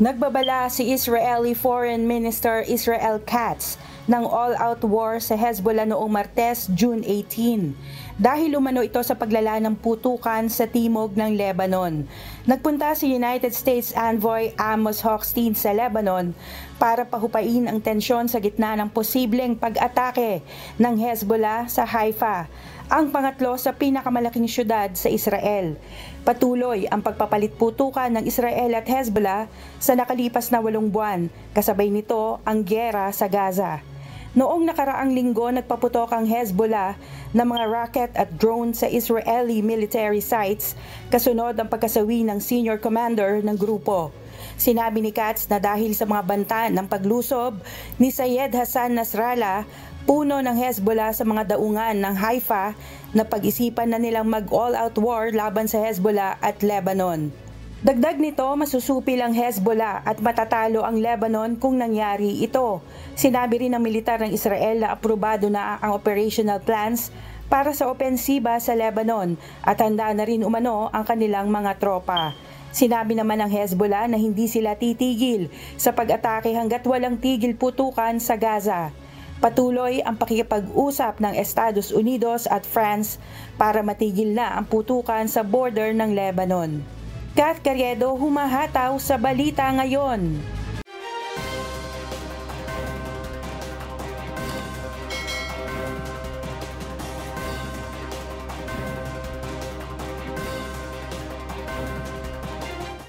Nagbabala si Israeli Foreign Minister Israel Katz ng all-out war sa Hezbollah noong Martes, June 18. Dahil umano ito sa paglala ng putukan sa timog ng Lebanon. Nagpunta si United States Envoy Amos Hochstein sa Lebanon para pahupain ang tensyon sa gitna ng posibleng pag-atake ng Hezbollah sa Haifa, ang pangatlo sa pinakamalaking syudad sa Israel. Patuloy ang pagpapalit putukan ng Israel at Hezbollah sa nakalipas na 8 buwan, kasabay nito ang gyera sa Gaza. Noong nakaraang linggo, nagpaputok ang Hezbollah ng mga rocket at drone sa Israeli military sites, kasunod ang pagkasawi ng senior commander ng grupo. Sinabi ni Katz na dahil sa mga banta ng paglusob ni Syed Hassan Nasrallah, puno ng Hezbollah sa mga daungan ng Haifa, na pag-isipan na nilang mag-all-out war laban sa Hezbollah at Lebanon. Dagdag nito, masusupil ang Hezbollah at matatalo ang Lebanon kung nangyari ito. Sinabi rin ng militar ng Israel na aprobado na ang operational plans para sa opensiba sa Lebanon at handa na rin umano ang kanilang mga tropa. Sinabi naman ng Hezbollah na hindi sila titigil sa pag-atake hanggat walang tigil putukan sa Gaza. Patuloy ang pakikipag-usap ng Estados Unidos at France para matigil na ang putukan sa border ng Lebanon. Kath Carriedo, humahataw sa Balita Ngayon.